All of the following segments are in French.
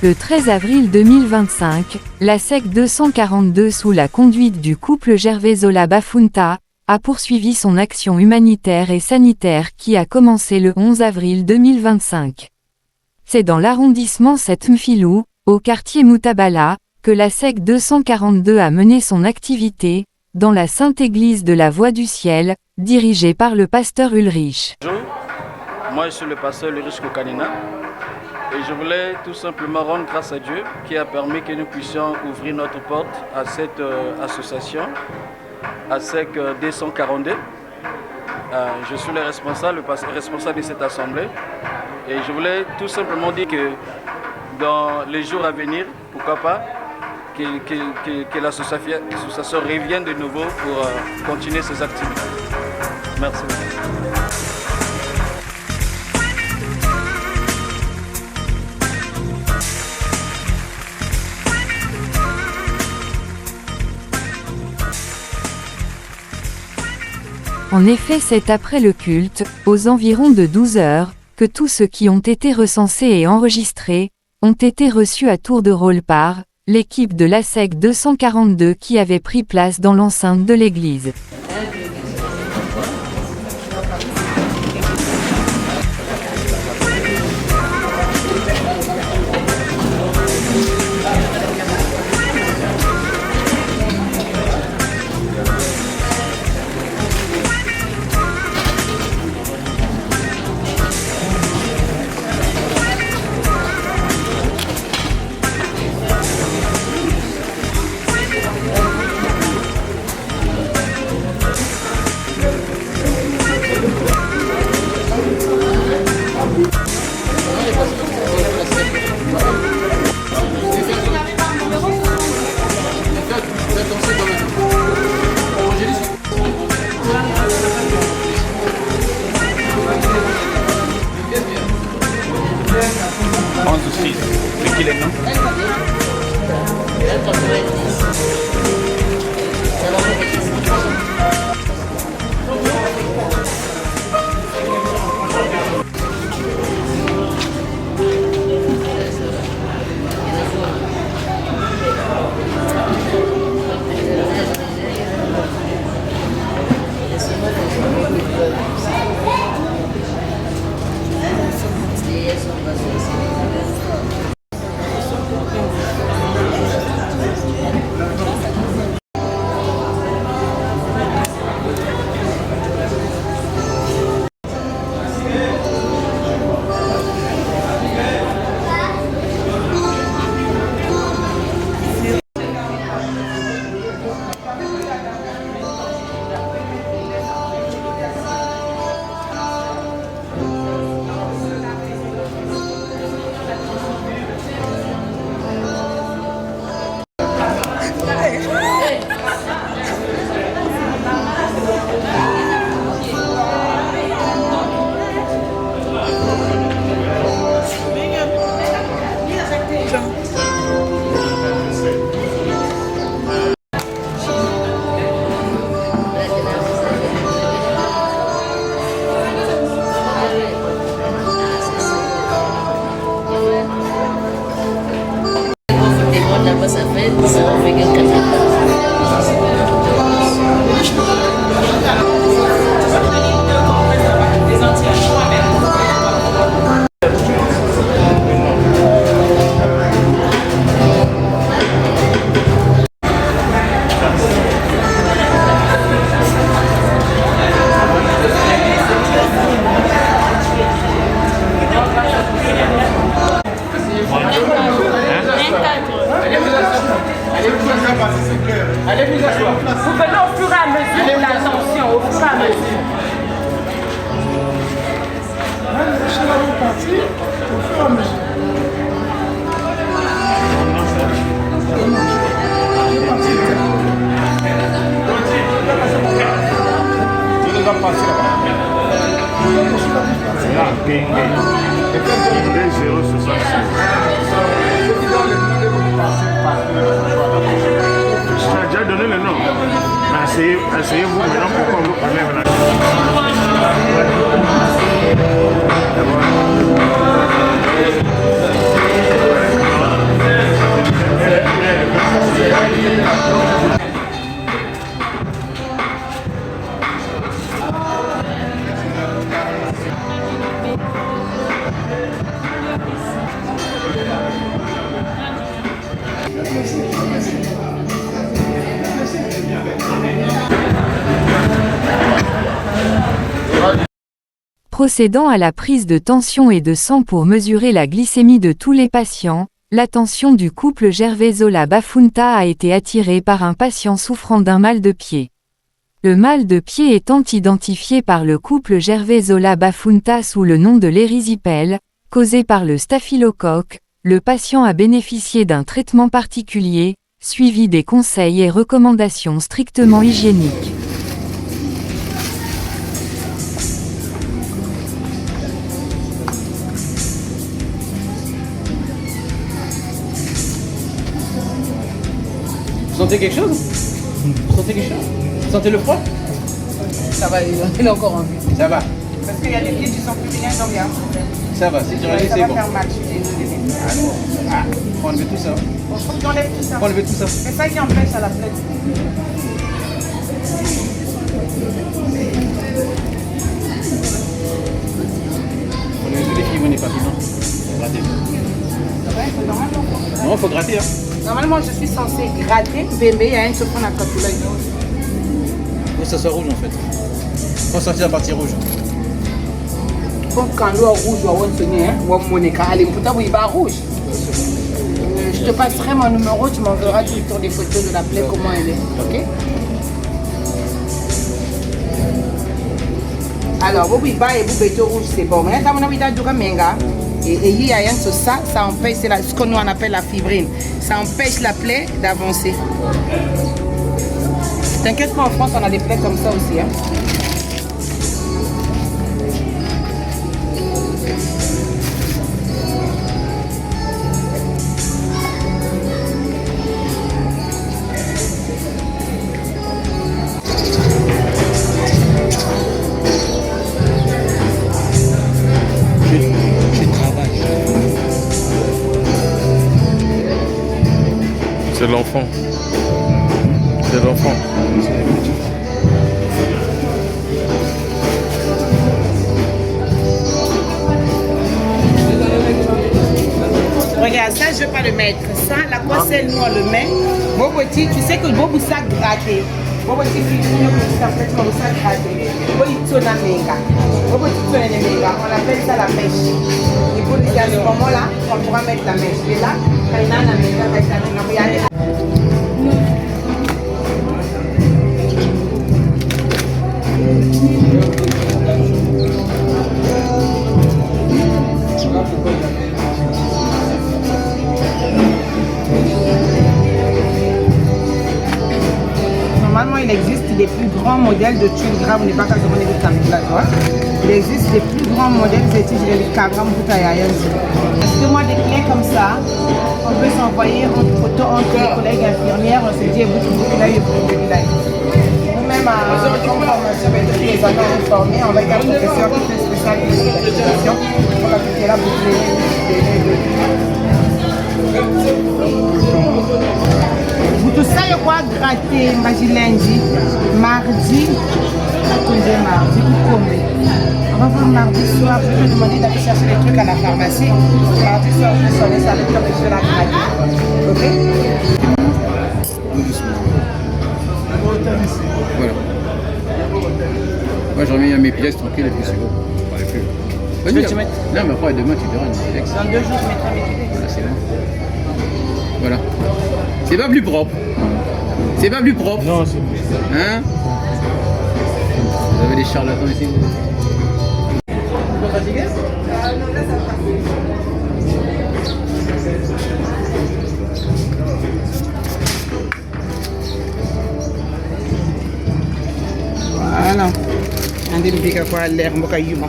Le 13 avril 2025, la SEC 242 sous la conduite du couple Gervais-Zola-Bafunta, a poursuivi son action humanitaire et sanitaire qui a commencé le 11 avril 2025. C'est dans l'arrondissement 7 Mfilou, au quartier Moutabala, que la SEC 242 a mené son activité, dans la Sainte Église de la Voie du Ciel, dirigée par le pasteur Ulrich. Bonjour, moi je suis le pasteur Ulrich Kokanina. Et je voulais tout simplement rendre grâce à Dieu qui a permis que nous puissions ouvrir notre porte à cette association, à SEC 242. Je suis le responsable de cette assemblée. Et je voulais tout simplement dire que dans les jours à venir, pourquoi pas, que l'association revienne de nouveau pour continuer ses activités. Merci. En effet, c'est après le culte, aux environs de 12 heures, que tous ceux qui ont été recensés et enregistrés, ont été reçus à tour de rôle par l'équipe de la SEC 242 qui avait pris place dans l'enceinte de l'église. C'est qui les noms? Allez vous asseoir. Vous venez au fur et à mesure de l'ascension, au fur et à mesure. Au fur et à mesure. Tu nous as passé là-bas. Là, gang. Et quand tu es 0,66. Je t'ai déjà donné le nom. Asseyez-vous maintenant pour qu'on vous parle maintenant. Procédant à la prise de tension et de sang pour mesurer la glycémie de tous les patients, l'attention du couple Gervais-Zola-Bafunta a été attirée par un patient souffrant d'un mal de pied. Le mal de pied étant identifié par le couple Gervais-Zola-Bafunta sous le nom de l'érysipèle, causé par le staphylocoque, le patient a bénéficié d'un traitement particulier, suivi des conseils et recommandations strictement hygiéniques. Vous sentez quelque chose? Vous sentez quelque chose? Vous sentez le froid? Ça va, il est encore en vie. Ça va. Parce qu'il y a des pieds qui sont plus bien, donc bien. Ça va, c'est dur à Ça laisser, va bon. faire mal, je suis désolée. Ah, faut enlever tout ça. Bon, faut que j'enlève tout ça. Faut enlever tout ça. C'est ça qui empêche à la plaie. On enlève tous les fibres, on n'est pas dedans. Gratter. Ouais, c'est normalement. Non, faut gratter, hein. Normalement, je suis censée gratter, bébé, il y a une seconde à capula. Faut que ça soit rouge, en fait. Faut sortir la partie rouge. Comme quand l'eau rouge, on va sonner, on va monter, allez, pourtant, il va rouge. Je te passerai mon numéro, tu m'enverras tout le tour des photos de la plaie, comment elle est. Ok? Alors, vous pouvez pas et vous béto rouge, c'est bon. Mais quand on a du menga, et il y a rien sur ça, ça empêche, c'est ce qu'on appelle la fibrine. Ça empêche la plaie d'avancer. T'inquiète pas, en France, on a des plaies comme ça aussi. Hein. C'est l'enfant. C'est l'enfant. Regarde, ça je ne vais pas le mettre. Ça, la poisselle, nous on le met. Bon petit, tu sais que le beau ça gratté. Bon petit, ça fait comme ça gratté. Bon il tourne à menga. Bon petit tourne à menga. On appelle ça la mèche. Et pour dire à ce moment-là, on pourra mettre la mèche. Et là, quand il y a la menga, normalement, il existe des plus grands modèles de tuiles graves, on n'est pas qu'à demander de camuflage. Il existe des plus grands modèles de tuiles de cabram parce que moi, des plaies comme ça, on peut s'envoyer en photo entre les collègues infirmières, on se dit, vous là, nous-mêmes, en formation avec tous les agents formés, on va être un professeur qui fait spécial de on va appliquer là pour vous tout ça, il y a quoi gratter, lundi, mardi, attendez, mardi, vous combien? On va voir mardi soir, je vais me demander d'aller chercher les trucs à la pharmacie. Mardi soir, je vais sonner ça avec toi, je vais la gratter. Ok? Voilà. Moi, je remets à mes pièces tranquille et puis c'est bon. On va plus. Vas-y, non, mais après, demain, tu verras une pièce. Dans 2 jours, je mettrai mes pièces. Voilà, c'est bon. Voilà. C'est pas plus propre. C'est pas plus propre. Non, c'est Hein? Vous avez des charlatans ici. Vous êtes fatigué? Voilà. On dit que quoi l'air mboka yuma.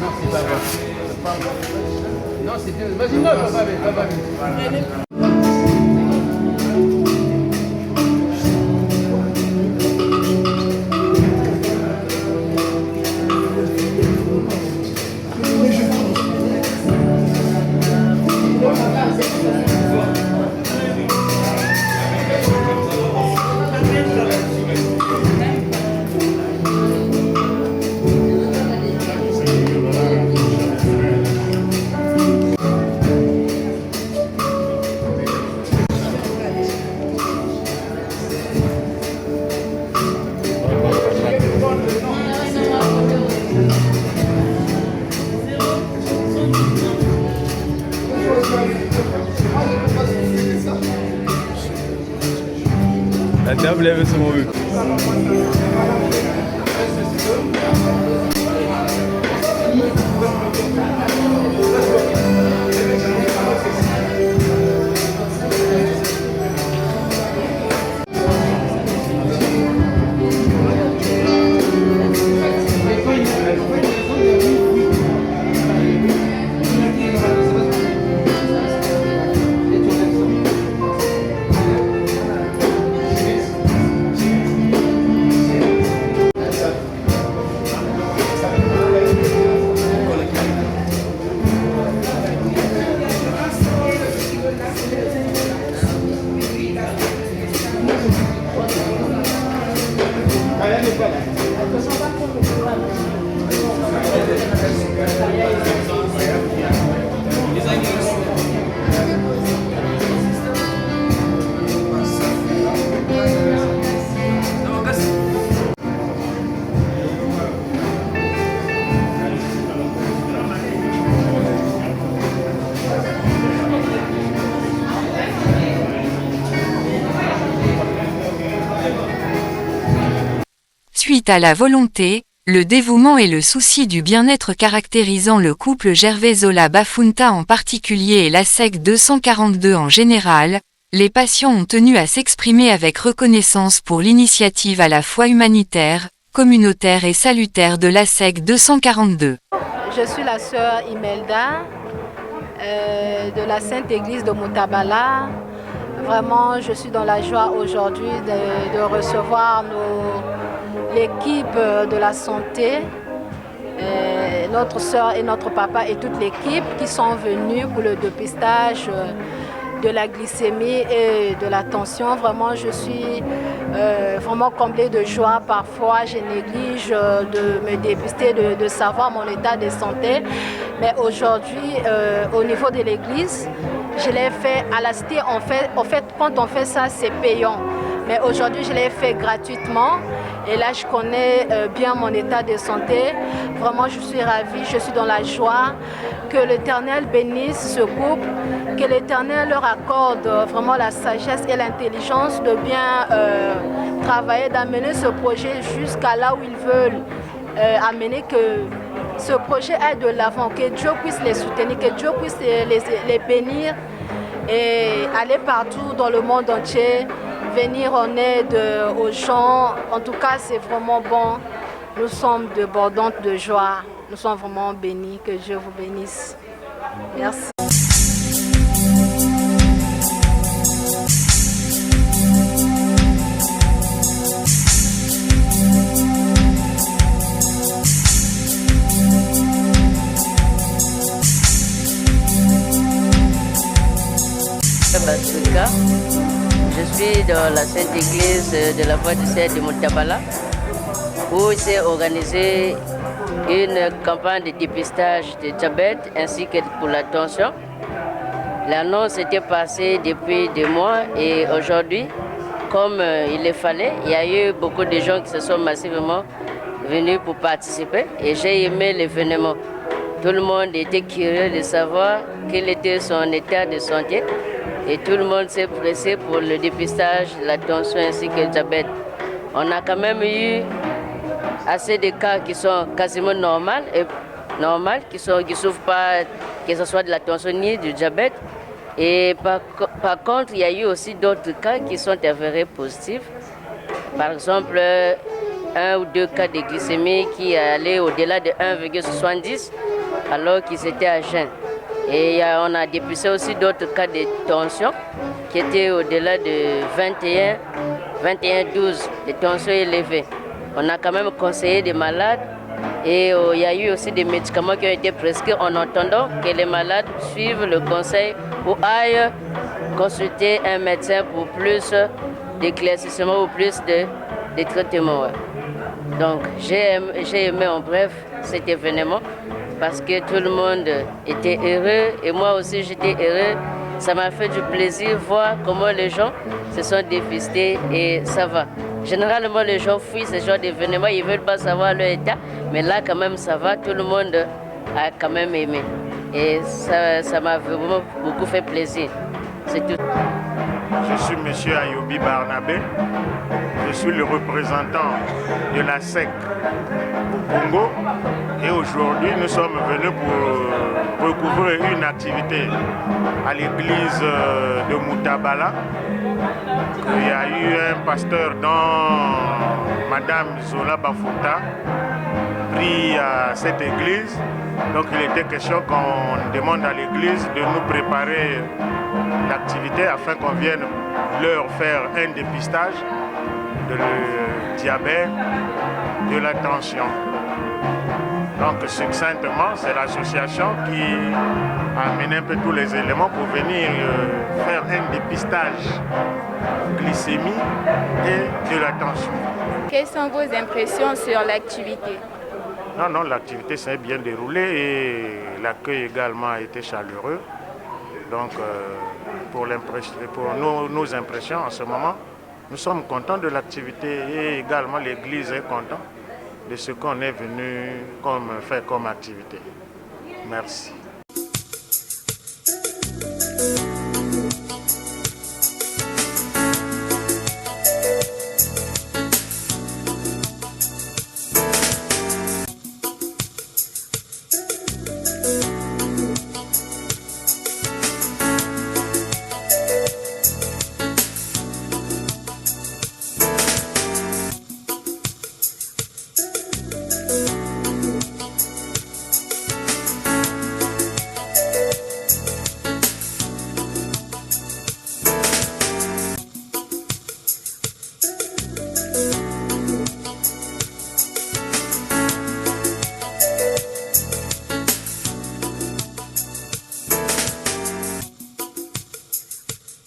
Non, c'est pas grave. Non, c'était... Vas-y, non, va. La table est sur mon but. Suite à la volonté, le dévouement et le souci du bien-être caractérisant le couple Gervais-Zola-Bafunta en particulier et la SEC 242 en général, les patients ont tenu à s'exprimer avec reconnaissance pour l'initiative à la fois humanitaire, communautaire et salutaire de la SEC 242. Je suis la sœur Imelda de la Sainte Église de Mutabala. Vraiment, je suis dans la joie aujourd'hui de recevoir l'équipe de la santé, notre sœur et notre papa et toute l'équipe qui sont venus pour le dépistage de la glycémie et de la tension. Vraiment, je suis vraiment comblée de joie. Parfois, je néglige de me dépister, de savoir mon état de santé. Mais aujourd'hui, au niveau de l'église, je l'ai fait à la cité. En fait, quand on fait ça, c'est payant. Mais aujourd'hui, je l'ai fait gratuitement. Et là, je connais bien mon état de santé. Vraiment, je suis ravie, je suis dans la joie. Que l'Éternel bénisse ce couple, que l'Éternel leur accorde vraiment la sagesse et l'intelligence de bien travailler, d'amener ce projet jusqu'à là où ils veulent amener, que ce projet aille de l'avant, que Dieu puisse les soutenir, que Dieu puisse les bénir et aller partout dans le monde entier, venir en aide aux gens. En tout cas, c'est vraiment bon. Nous sommes débordantes de joie. Nous sommes vraiment bénis. Que Dieu vous bénisse. Merci. Basuka. Je suis dans la Sainte Église de la Voie du Ciel de Mutabala, où s'est organisée une campagne de dépistage de diabète ainsi que pour la tension. L'annonce était passée depuis des mois et aujourd'hui, comme il le fallait, il y a eu beaucoup de gens qui se sont massivement venus pour participer et j'ai aimé l'événement. Tout le monde était curieux de savoir quel était son état de santé et tout le monde s'est pressé pour le dépistage, la tension ainsi que le diabète. On a quand même eu assez de cas qui sont quasiment normaux, qui ne souffrent pas que ce soit de la tension ni du diabète. Et par contre, il y a eu aussi d'autres cas qui sont avérés positifs. Par exemple, 1 ou 2 cas de glycémie qui allaient au-delà de 1,70 alors qu'ils étaient à jeun. Et on a dépisté aussi d'autres cas de tension qui étaient au-delà de 21-12, de tension élevée. On a quand même conseillé des malades et il y a eu aussi des médicaments qui ont été prescrits en attendant que les malades suivent le conseil ou aillent consulter un médecin pour plus d'éclaircissement ou plus de traitements. Donc j'ai aimé en bref cet événement parce que tout le monde était heureux et moi aussi j'étais heureux. Ça m'a fait du plaisir de voir comment les gens se sont dépistés et ça va. Généralement les gens fuient ce genre d'événements, ils ne veulent pas savoir leur état, mais là quand même ça va, tout le monde a quand même aimé. Et ça m'a vraiment beaucoup fait plaisir. C'est tout. Je suis M. Ayobi Barnabé. Je suis le représentant de la SEC au Congo. Et aujourd'hui, nous sommes venus pour recouvrir une activité à l'église de Moutabala. Il y a eu un pasteur dont Madame Zola Bafouta prie à cette église. Donc il était question qu'on demande à l'église de nous préparer l'activité afin qu'on vienne leur faire un dépistage de le diabète, de la tension. Donc succinctement, c'est l'association qui a amené un peu tous les éléments pour venir faire un dépistage glycémie et de la tension. Quelles sont vos impressions sur l'activité? Non, l'activité s'est bien déroulée et l'accueil également a été chaleureux. Donc pour nos impressions en ce moment, nous sommes contents de l'activité et également l'église est contente de ce qu'on est venu faire comme activité. Merci.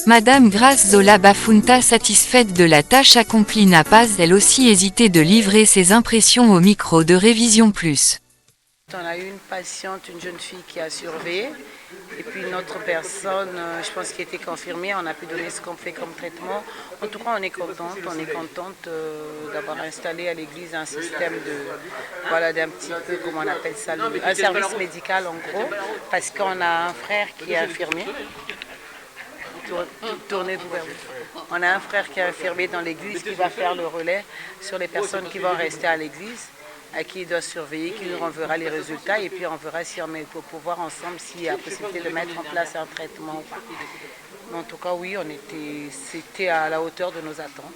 Madame Grace Zola Bafouta, satisfaite de la tâche accomplie, n'a pas elle aussi hésité de livrer ses impressions au micro de Révision Plus. On a eu une patiente, une jeune fille qui a surveillé et puis une autre personne, je pense qui était confirmée, on a pu donner ce qu'on fait comme traitement. En tout cas, on est contente d'avoir installé à l'église un système d'un petit peu, comment on appelle ça, un service médical en gros, parce qu'on a un frère qui est infirmier. Tournez-vous vers vous. On a un frère qui est infirmier dans l'église qui va faire le relais sur les personnes qui vont rester à l'église, à qui il doit surveiller, qui nous renverra les résultats et puis on verra si on pour voir ensemble s'il y a possibilité de mettre en place un traitement ou pas. Mais en tout cas, oui, c'était à la hauteur de nos attentes.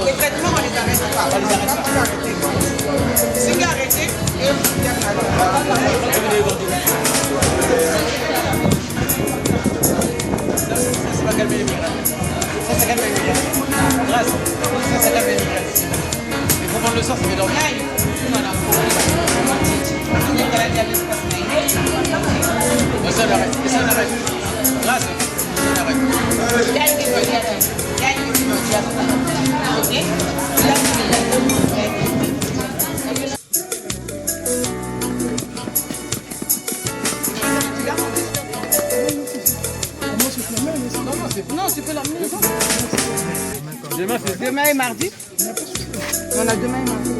Les traitements, on les arrête pas. On les arrête pas. Si vous arrêtez, et vous dites ça va calmer les migraines. Ça calme les migraines. Grâce. Ça calme les migraines. Il faut prendre le sang, ça fait dormir. Ça l'arrête. Ça l'arrête. Grâce. Ça l'arrête. Non, c'est pas la maison. Demain est mardi. On a demain et mardi.